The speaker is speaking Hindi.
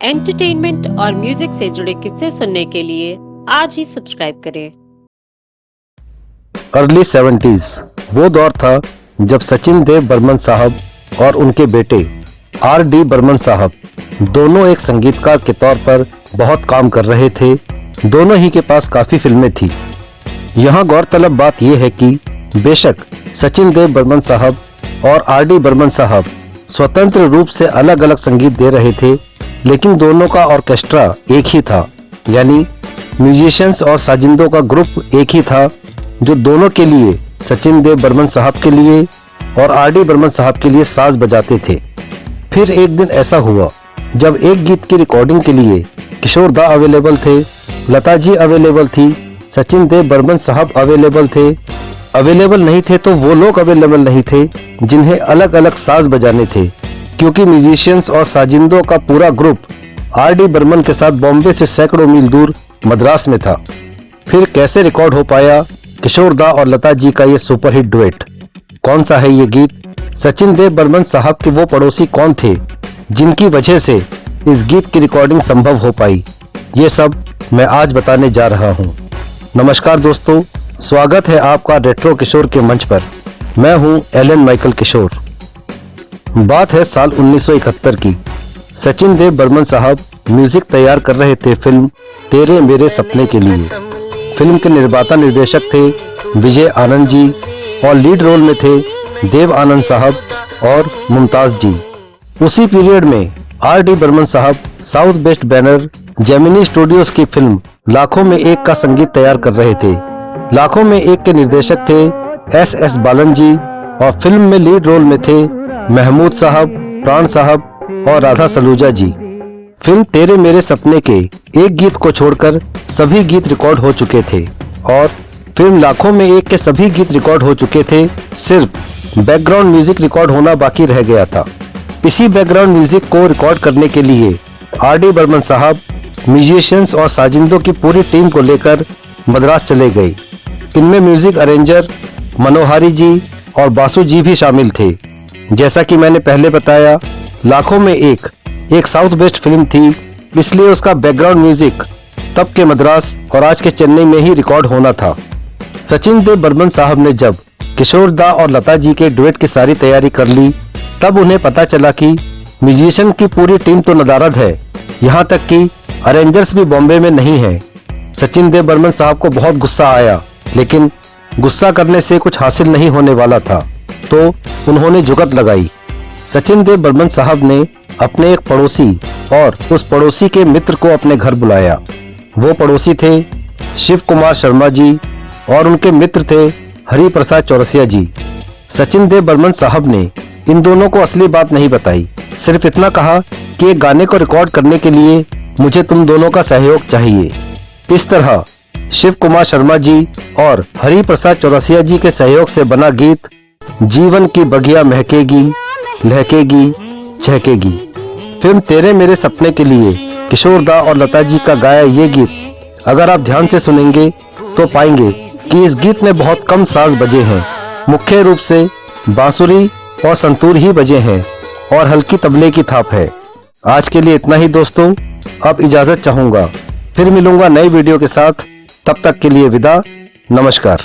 एंटरटेनमेंट और म्यूजिक से जुड़े किस्से सुनने के लिए आज ही सब्सक्राइब करें। अर्ली 70s वो दौर था जब सचिन देव बर्मन साहब और उनके बेटे R.D. बर्मन साहब दोनों एक संगीतकार के तौर पर बहुत काम कर रहे थे। दोनों ही के पास काफ़ी फिल्में थी। यहाँ गौरतलब बात यह है कि बेशक सचिन देव बर्मन साहब और R.D. बर्मन साहब स्वतंत्र रूप से अलग अलग संगीत दे रहे थे, लेकिन दोनों का ऑर्केस्ट्रा एक ही था, यानी म्यूजिशियंस और साजिंदों का ग्रुप एक ही था, जो दोनों के लिए सचिन देव बर्मन साहब के लिए और R.D. बर्मन साहब के लिए साज बजाते थे। फिर एक दिन ऐसा हुआ जब एक गीत की रिकॉर्डिंग के लिए किशोर दा अवेलेबल थे, लता जी अवेलेबल थी, सचिन देव बर्मन साहब अवेलेबल थे। अवेलेबल नहीं थे तो वो लोग अवेलेबल नहीं थे जिन्हें अलग अलग साज बजाने थे, क्योंकि म्यूजिशियंस और साजिंदों का पूरा ग्रुप R.D. बर्मन के साथ बॉम्बे से सैकड़ों मील दूर मद्रास में था। फिर कैसे रिकॉर्ड हो पाया किशोर दा और लता जी का ये सुपरहिट डुएट? कौन सा है ये गीत? सचिन देव बर्मन साहब के वो पड़ोसी कौन थे जिनकी वजह से इस गीत की रिकॉर्डिंग संभव हो पाई? ये सब मैं आज बताने जा रहा हूँ। नमस्कार दोस्तों, स्वागत है आपका रेट्रो किशोर के मंच पर। मैं हूँ एलन माइकल किशोर। बात है साल 1971 की। सचिन देव बर्मन साहब म्यूजिक तैयार कर रहे थे फिल्म तेरे मेरे सपने के लिए। फिल्म के निर्माता निर्देशक थे विजय आनंद जी और लीड रोल में थे देव आनंद साहब और मुमताज जी। उसी पीरियड में R.D. बर्मन साहब south west banner Gemini studios की फिल्म लाखों में एक का संगीत तैयार कर रहे थे। लाखों में एक के निर्देशक थे S.S. बालन जी और फिल्म में लीड रोल में थे महमूद साहब, प्राण साहब और राधा सलूजा जी। फिल्म तेरे मेरे सपने के एक गीत को छोड़कर सभी गीत रिकॉर्ड हो चुके थे और फिल्म लाखों में एक के सभी गीत रिकॉर्ड हो चुके थे। सिर्फ बैकग्राउंड म्यूजिक रिकॉर्ड होना बाकी रह गया था। इसी बैकग्राउंड म्यूजिक को रिकॉर्ड करने के लिए R.D. बर्मन साहब म्यूजिशियंस और साजिंदों की पूरी टीम को लेकर मद्रास चले गए। इनमें म्यूजिक अरेंजर मनोहारी जी और बासु जी भी शामिल थे। जैसा कि मैंने पहले बताया, लाखों में एक साउथ वेस्ट फिल्म थी, इसलिए उसका बैकग्राउंड म्यूजिक तब के मद्रास और आज के चेन्नई में ही रिकॉर्ड होना था। सचिन देव बर्मन साहब ने जब किशोर दा और लता जी के डुएट की सारी तैयारी कर ली, तब उन्हें पता चला कि म्यूजिशियन की पूरी टीम तो नदारद है, यहाँ तक कि अरेंजर्स भी बॉम्बे में नहीं है। सचिन देव बर्मन साहब को बहुत गुस्सा आया, लेकिन गुस्सा करने से कुछ हासिल नहीं होने वाला था, तो उन्होंने जुगत लगाई। सचिन देव बर्मन साहब ने अपने एक पड़ोसी और उस पड़ोसी के मित्र को अपने घर बुलाया। वो पड़ोसी थे शिव कुमार शर्मा जी और उनके मित्र थे हरि प्रसाद चौरसिया जी। सचिन देव बर्मन साहब ने इन दोनों को असली बात नहीं बताई, सिर्फ इतना कहा कि एक गाने को रिकॉर्ड करने के लिए मुझे तुम दोनों का सहयोग चाहिए। इस तरह शिव कुमार शर्मा जी और हरि प्रसाद चौरसिया जी के सहयोग से बना गीत जीवन की बगिया महकेगी, लहकेगी, चहकेगी। फिल्म तेरे मेरे सपने के लिए किशोर दा और लता जी का गाया ये गीत अगर आप ध्यान से सुनेंगे तो पाएंगे कि इस गीत में बहुत कम साज बजे हैं। मुख्य रूप से बांसुरी और संतूर ही बजे हैं और हल्की तबले की थाप है। आज के लिए इतना ही दोस्तों, अब इजाजत चाहूंगा। फिर मिलूंगा नई वीडियो के साथ। तब तक के लिए विदा, नमस्कार।